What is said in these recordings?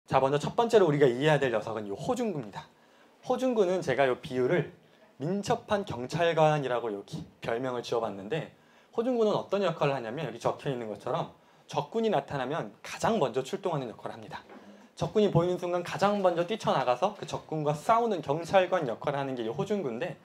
자, 먼저 첫 번째로 우리가 이해해야 될 녀석은 이 호중구입니다. 호중구는 제가 이 비유를 민첩한 경찰관이라고 여기 별명을 지어봤는데, 호중구는 어떤 역할을 하냐면 여기 적혀 있는 것처럼 적군이 나타나면 가장 먼저 출동하는 역할을 합니다. 적군이 보이는 순간 가장 먼저 뛰쳐나가서 그 적군과 싸우는 경찰관 역할을 하는 게 이 호중구인데,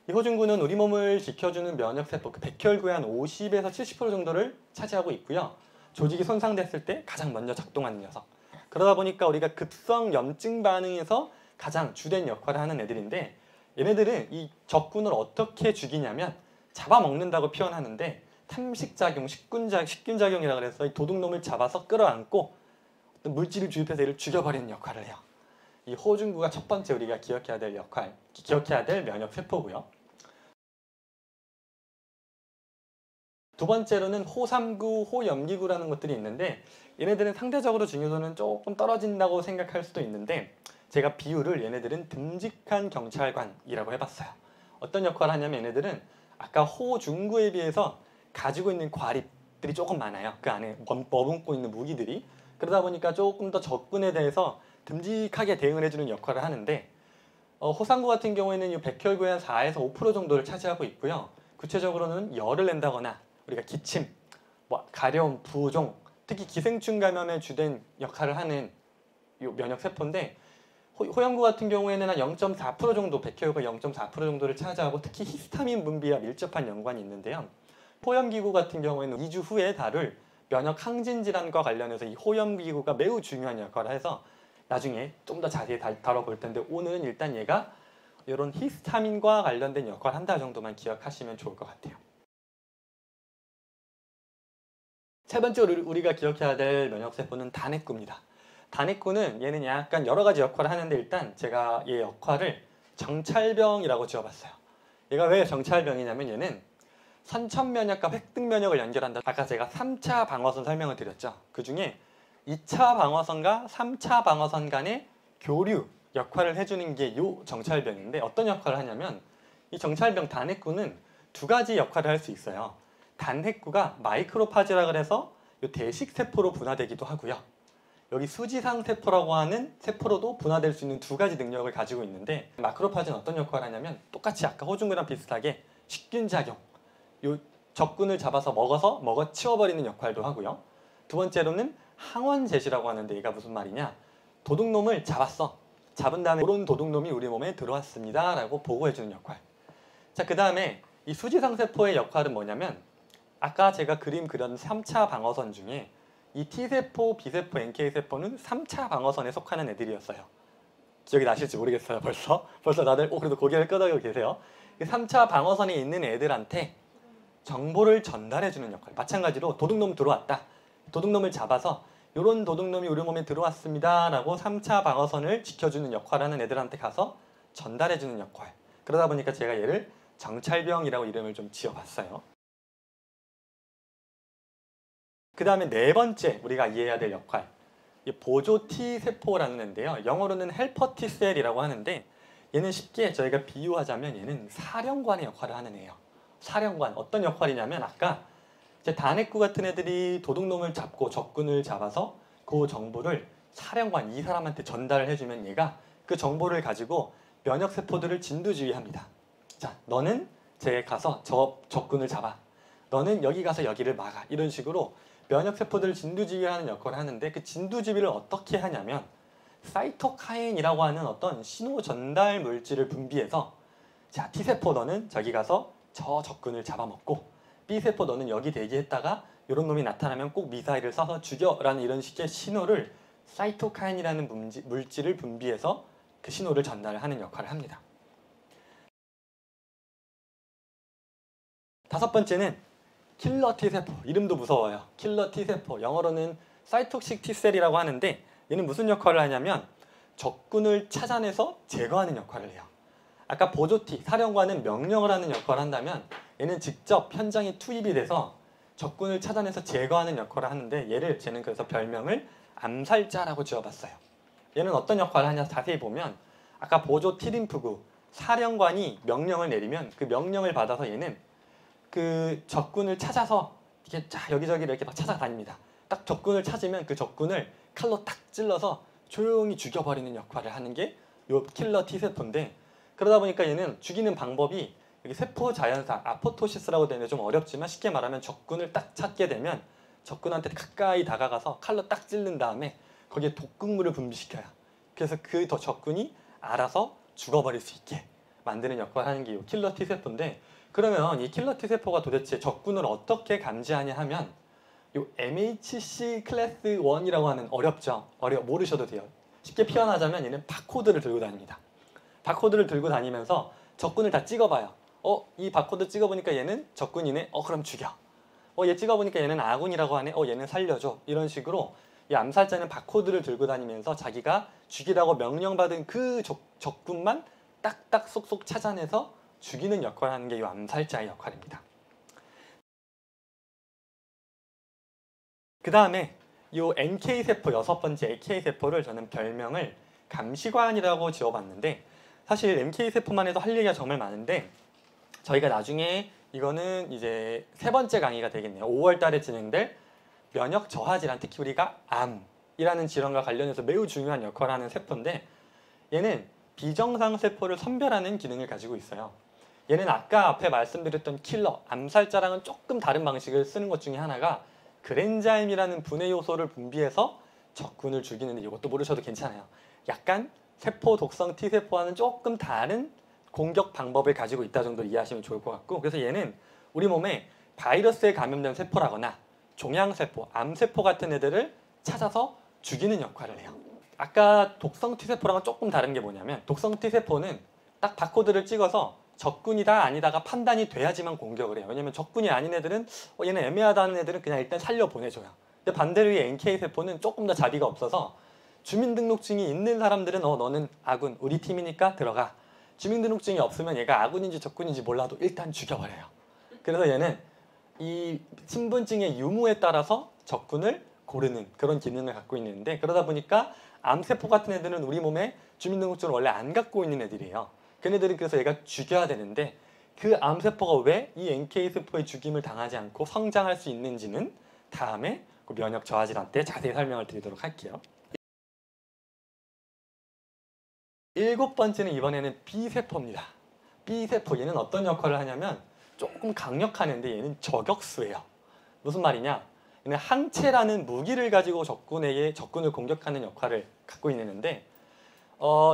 이 호중구는 우리 몸을 지켜주는 면역세포, 그 백혈구의 한 50에서 70% 정도를 차지하고 있고요. 조직이 손상됐을 때 가장 먼저 작동하는 녀석. 그러다 보니까 우리가 급성 염증 반응에서 가장 주된 역할을 하는 애들인데, 얘네들은 이 적군을 어떻게 죽이냐면 잡아먹는다고 표현하는데, 탐식작용, 식균작용이라고 해서 이 도둑놈을 잡아서 끌어안고 어떤 물질을 주입해서 얘를 죽여버리는 역할을 해요. 이 호중구가 첫 번째 우리가 기억해야 될 역할, 기억해야 될 면역세포고요. 두 번째로는 호삼구, 호염기구라는 것들이 있는데, 얘네들은 상대적으로 중요도는 조금 떨어진다고 생각할 수도 있는데, 제가 비유를 얘네들은 듬직한 경찰관이라고 해봤어요. 어떤 역할을 하냐면 얘네들은 아까 호중구에 비해서 가지고 있는 과립들이 조금 많아요. 그 안에 머금고 있는 무기들이. 그러다 보니까 조금 더 적군에 대해서 듬직하게 대응을 해주는 역할을 하는데, 호삼구 같은 경우에는 이 백혈구의 한 4에서 5% 정도를 차지하고 있고요. 구체적으로는 열을 낸다거나 우리가 기침, 가려움, 부종, 특히 기생충 감염에 주된 역할을 하는 이 면역세포인데, 호염구 같은 경우에는 한 0.4% 정도, 백혈구가 0.4% 정도를 차지하고 특히 히스타민 분비와 밀접한 연관이 있는데요. 호염기구 같은 경우에는 2주 후에 다룰 면역 항진 질환과 관련해서 이 호염기구가 매우 중요한 역할을 해서 나중에 좀 더 자세히 다뤄볼 텐데, 오늘은 일단 얘가 이런 히스타민과 관련된 역할을 한다 정도만 기억하시면 좋을 것 같아요. 세 번째로 우리가 기억해야 될 면역세포는 단핵구입니다. 단핵구는 얘는 약간 여러 가지 역할을 하는데, 일단 제가 얘 역할을 정찰병이라고 지어봤어요. 얘가 왜 정찰병이냐면 얘는 선천면역과 획득면역을 연결한다. 아까 제가 3차 방어선 설명을 드렸죠. 그 중에 2차 방어선과 3차 방어선 간의 교류 역할을 해주는 게 이 정찰병인데, 어떤 역할을 하냐면 이 정찰병 단핵구는 두 가지 역할을 할 수 있어요. 단핵구가 마이크로파즈라 그래서 이 대식세포로 분화되기도 하고요. 여기 수지상 세포라고 하는 세포로도 분화될 수 있는 두 가지 능력을 가지고 있는데, 마크로파즈는 어떤 역할을 하냐면 똑같이 아까 호중구랑 비슷하게 식균작용, 요 적군을 잡아서 먹어 치워버리는 역할도 하고요. 두 번째로는 항원제시라고 하는데, 얘가 무슨 말이냐, 도둑놈을 잡았어. 잡은 다음에 이런 도둑놈이 우리 몸에 들어왔습니다 라고 보고해주는 역할. 자, 그 다음에 이 수지상 세포의 역할은 뭐냐면, 아까 제가 그림 그렸던 3차 방어선 중에 이 T세포, B세포, NK세포는 3차 방어선에 속하는 애들이었어요. 기억이 나실지 모르겠어요. 벌써 다들 그래도 고개를 끄덕이고 계세요. 이 3차 방어선에 있는 애들한테 정보를 전달해주는 역할. 마찬가지로 도둑놈 들어왔다. 도둑놈을 잡아서 이런 도둑놈이 우리 몸에 들어왔습니다 라고 3차 방어선을 지켜주는 역할을 하는 애들한테 가서 전달해주는 역할. 그러다 보니까 제가 얘를 정찰병이라고 이름을 좀 지어봤어요. 그 다음에 네 번째 우리가 이해해야 될 역할, 보조 T세포라는 애인데요. 영어로는 헬퍼 T셀이라고 하는데, 얘는 쉽게 저희가 비유하자면 얘는 사령관의 역할을 하는 애예요. 사령관, 어떤 역할이냐면 아까 이제 단핵구 같은 애들이 도둑놈을 잡고 적군을 잡아서 그 정보를 사령관, 이 사람한테 전달을 해주면 얘가 그 정보를 가지고 면역세포들을 진두지휘합니다. 자, 너는 제 가서 저 적군을 잡아. 너는 여기 가서 여기를 막아. 이런 식으로 면역세포들을 진두지휘하는 역할을 하는데, 그 진두지휘를 어떻게 하냐면 사이토카인이라고 하는 어떤 신호 전달 물질을 분비해서, 자, T세포 너는 저기 가서 저 적군을 잡아먹고, B세포 너는 여기 대기했다가 이런 놈이 나타나면 꼭 미사일을 쏴서 죽여 라는 이런 식의 신호를 사이토카인이라는 물질을 분비해서 그 신호를 전달을 하는 역할을 합니다. 다섯 번째는 킬러 T세포. 이름도 무서워요. 킬러 T세포. 영어로는 사이톡식 T셀이라고 하는데, 얘는 무슨 역할을 하냐면 적군을 찾아내서 제거하는 역할을 해요. 아까 보조 T, 사령관은 명령을 하는 역할을 한다면, 얘는 직접 현장에 투입이 돼서 적군을 찾아내서 제거하는 역할을 하는데, 쟤는 그래서 별명을 암살자라고 지어봤어요. 얘는 어떤 역할을 하냐 자세히 보면, 아까 보조 T림프구, 사령관이 명령을 내리면 그 명령을 받아서 얘는 그 적군을 찾아서 이렇게 여기저기 이렇게 막 찾아다닙니다. 딱 적군을 찾으면 그 적군을 칼로 탁 찔러서 조용히 죽여버리는 역할을 하는 게 요 킬러 T세포인데, 그러다 보니까 얘는 죽이는 방법이 여기 세포 자연상 아포토시스라고 되는데 좀 어렵지만, 쉽게 말하면 적군을 딱 찾게 되면 적군한테 가까이 다가가서 칼로 딱 찌른 다음에 거기에 독극물을 분비시켜요. 그래서 그 적군이 알아서 죽어버릴 수 있게 만드는 역할을 하는 게 이 킬러 T세포인데, 그러면 이 킬러 T세포가 도대체 적군을 어떻게 감지하냐 하면 이 MHC 클래스 1이라고 하는, 어렵죠? 모르셔도 돼요. 쉽게 표현하자면 얘는 바코드를 들고 다닙니다. 바코드를 들고 다니면서 적군을 다 찍어봐요. 이 바코드 찍어보니까 얘는 적군이네? 그럼 죽여. 얘 찍어보니까 얘는 아군이라고 하네? 얘는 살려줘. 이런 식으로 이 암살자는 바코드를 들고 다니면서 자기가 죽이라고 명령받은 그 적군만 딱딱 쏙쏙 찾아내서 죽이는 역할을 하는 게 이 암살자의 역할입니다. 그 다음에 이 NK세포, 6번째 NK세포를 저는 별명을 감시관이라고 지어봤는데, 사실 NK세포만 해도 할 얘기가 정말 많은데, 저희가 나중에 이거는 이제 3번째 강의가 되겠네요. 5월 달에 진행될 면역 저하 질환, 특히 우리가 암이라는 질환과 관련해서 매우 중요한 역할을 하는 세포인데, 얘는 비정상 세포를 선별하는 기능을 가지고 있어요. 얘는 아까 앞에 말씀드렸던 킬러, 암살자랑은 조금 다른 방식을 쓰는 것 중에 하나가 그랜자임이라는 분해 요소를 분비해서 적군을 죽이는데, 이것도 모르셔도 괜찮아요. 약간 세포 독성 T세포와는 조금 다른 공격 방법을 가지고 있다 정도 이해하시면 좋을 것 같고, 그래서 얘는 우리 몸에 바이러스에 감염된 세포라거나 종양세포, 암세포 같은 애들을 찾아서 죽이는 역할을 해요. 아까 독성 T세포랑은 조금 다른 게 뭐냐면, 독성 T세포는 딱 바코드를 찍어서 적군이다 아니다가 판단이 돼야지만 공격을 해요. 왜냐면 적군이 아닌 애들은 얘는 애매하다는 애들은 그냥 일단 살려보내줘요. 근데 반대로 이 NK세포는 조금 더 자비가 없어서 주민등록증이 있는 사람들은 너는 아군, 우리 팀이니까 들어가. 주민등록증이 없으면 얘가 아군인지 적군인지 몰라도 일단 죽여버려요. 그래서 얘는 이 신분증의 유무에 따라서 적군을 고르는 그런 기능을 갖고 있는데, 그러다 보니까 암세포 같은 애들은 우리 몸에 주민등록증을 원래 안 갖고 있는 애들이에요. 걔네들은 그래서 얘가 죽여야 되는데, 그 암세포가 왜 이 NK세포의 죽임을 당하지 않고 성장할 수 있는지는 다음에 그 면역 저하 질환 때 자세히 설명을 드리도록 할게요. 7번째는 이번에는 B세포입니다. B세포, 얘는 어떤 역할을 하냐면 조금 강력한 애인데 얘는 저격수예요. 무슨 말이냐? 얘는 항체라는 무기를 가지고 적군을 공격하는 역할을 갖고 있는 애인데,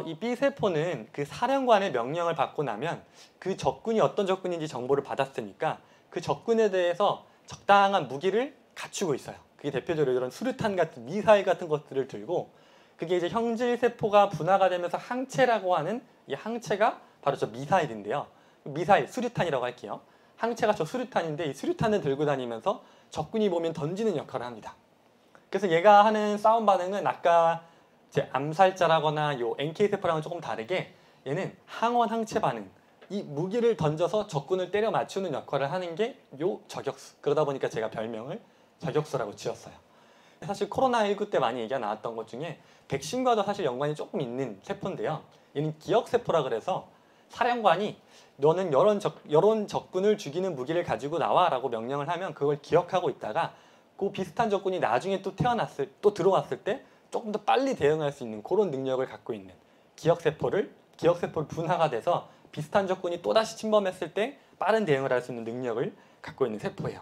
이 B세포는 그 사령관의 명령을 받고 나면 그 적군이 어떤 적군인지 정보를 받았으니까 그 적군에 대해서 적당한 무기를 갖추고 있어요. 그게 대표적으로 이런 수류탄 같은 미사일 같은 것들을 들고, 그게 이제 형질세포가 분화가 되면서 항체라고 하는 이 항체가 바로 저 미사일인데요. 미사일, 수류탄이라고 할게요. 항체가 저 수류탄인데, 이 수류탄을 들고 다니면서 적군이 보면 던지는 역할을 합니다. 그래서 얘가 하는 싸움 반응은 아까 제 암살자라거나 요 NK세포랑은 조금 다르게 얘는 항원 항체 반응, 이 무기를 던져서 적군을 때려 맞추는 역할을 하는 게 요 저격수. 그러다 보니까 제가 별명을 저격수라고 지었어요. 사실 코로나19 때 많이 얘기가 나왔던 것 중에 백신과도 사실 연관이 조금 있는 세포인데요. 얘는 기억세포라 그래서 사령관이 너는 이런 적군을 죽이는 무기를 가지고 나와 라고 명령을 하면 그걸 기억하고 있다가 그 비슷한 적군이 나중에 또 들어왔을 때 조금 더 빨리 대응할 수 있는 그런 능력을 갖고 있는 기억세포를 분화가 돼서 비슷한 적군이 또다시 침범했을 때 빠른 대응을 할 수 있는 능력을 갖고 있는 세포예요.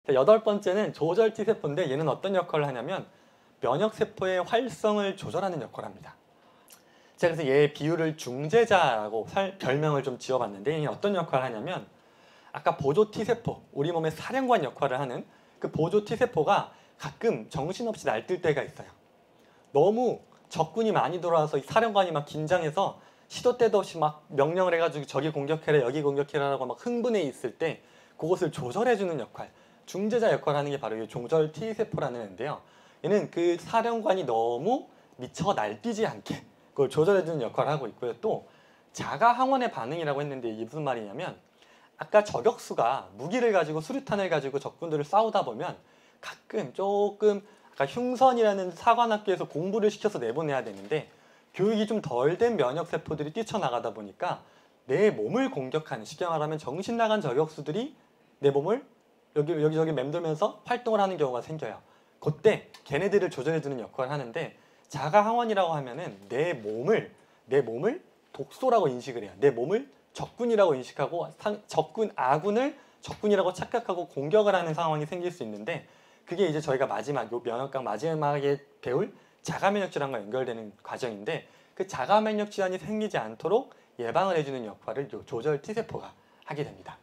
8번째는 조절 T세포인데, 얘는 어떤 역할을 하냐면 면역세포의 활성을 조절하는 역할을 합니다. 제가 그래서 얘의 비율을 중재자라고 별명을 좀 지어봤는데, 얘는 어떤 역할을 하냐면 아까 보조 T세포, 우리 몸의 사령관 역할을 하는 그 보조 T세포가 가끔 정신없이 날뛸 때가 있어요. 너무 적군이 많이 들어와서 이 사령관이 막 긴장해서 시도 때도 없이 막 명령을 해가지고 저기 공격해라 여기 공격해라라고 막 흥분해 있을 때 그것을 조절해주는 역할, 중재자 역할을 하는 게 바로 이 조절 T세포라는 애인데요. 얘는 그 사령관이 너무 미쳐 날뛰지 않게 그걸 조절해주는 역할을 하고 있고요. 또 자가 항원의 반응이라고 했는데 이게 무슨 말이냐면, 아까 저격수가 무기를 가지고 수류탄을 가지고 적군들을 싸우다 보면 가끔 조금 아까 흉선이라는 사관학교에서 공부를 시켜서 내보내야 되는데 교육이 좀 덜 된 면역세포들이 뛰쳐나가다 보니까 내 몸을 공격하는, 쉽게 말하면 정신 나간 저격수들이 내 몸을 여기저기 맴돌면서 활동을 하는 경우가 생겨요. 그때 걔네들을 조절해주는 역할을 하는데 자가 항원이라고 하면은 내 몸을 독소라고 인식을 해요. 내 몸을 적군이라고 인식하고 아군을 적군이라고 착각하고 공격을 하는 상황이 생길 수 있는데 그게 이제 저희가 마지막 요 면역학 마지막에 배울 자가 면역 질환과 연결되는 과정인데 그 자가 면역 질환이 생기지 않도록 예방을 해주는 역할을 요 조절 T세포가 하게 됩니다.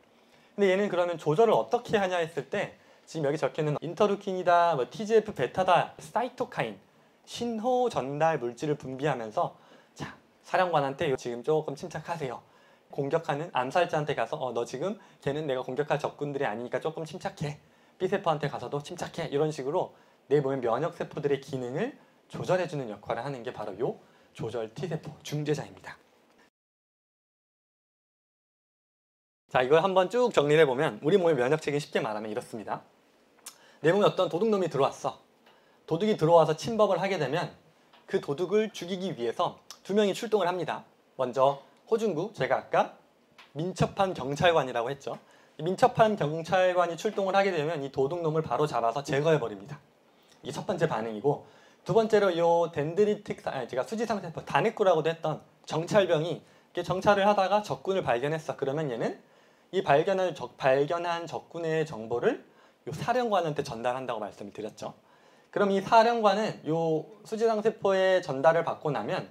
근데 얘는 그러면 조절을 어떻게 하냐 했을 때 지금 여기 적혀있는 인터루킨이다, 뭐 TGF 베타다, 사이토카인, 신호 전달 물질을 분비하면서 자, 사령관한테 지금 조금 침착하세요. 공격하는 암살자한테 가서 너 지금 걔는 내가 공격할 적군들이 아니니까 조금 침착해. B세포한테 가서도 침착해. 이런 식으로 내 몸의 면역세포들의 기능을 조절해주는 역할을 하는 게 바로 요 조절 T세포 중재자입니다. 자, 이걸 한번 쭉 정리를 해보면 우리 몸의 면역체계는 쉽게 말하면 이렇습니다. 내 몸에 어떤 도둑놈이 들어왔어. 도둑이 들어와서 침범을 하게 되면 그 도둑을 죽이기 위해서 두 명이 출동을 합니다. 먼저 호중구, 제가 아까 민첩한 경찰관이라고 했죠. 민첩한 경찰관이 출동을 하게 되면 이 도둑놈을 바로 잡아서 제거해버립니다. 이게 첫 번째 반응이고, 두 번째로 이 덴드리틱, 제가 수지상세포 다네쿠라고도 했던 정찰병이 정찰을 하다가 적군을 발견했어. 그러면 얘는 이 발견한 적군의 정보를 이 사령관한테 전달한다고 말씀을 드렸죠. 그럼 이 사령관은 이 수지상세포의 전달을 받고 나면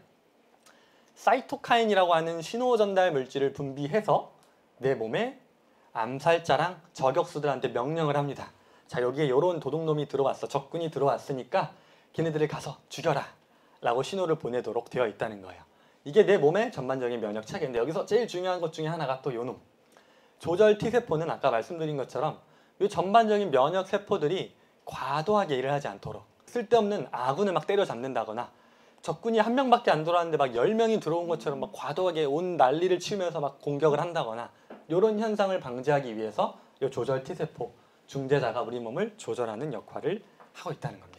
사이토카인이라고 하는 신호 전달 물질을 분비해서 내 몸에 암살자랑 저격수들한테 명령을 합니다. 자, 여기에 이런 도둑놈이 들어왔어. 적군이 들어왔으니까 걔네들을 가서 죽여라 라고 신호를 보내도록 되어 있다는 거예요. 이게 내 몸의 전반적인 면역 체계인데 여기서 제일 중요한 것 중에 하나가 또 요놈. 조절 T세포는 아까 말씀드린 것처럼 이 전반적인 면역 세포들이 과도하게 일을 하지 않도록 쓸데없는 아군을 막 때려잡는다거나 적군이 한 명밖에 안 들어왔는데 막 10명이 들어온 것처럼 막 과도하게 온 난리를 치면서 막 공격을 한다거나 이런 현상을 방지하기 위해서 이 조절 T세포 중재자가 우리 몸을 조절하는 역할을 하고 있다는 겁니다.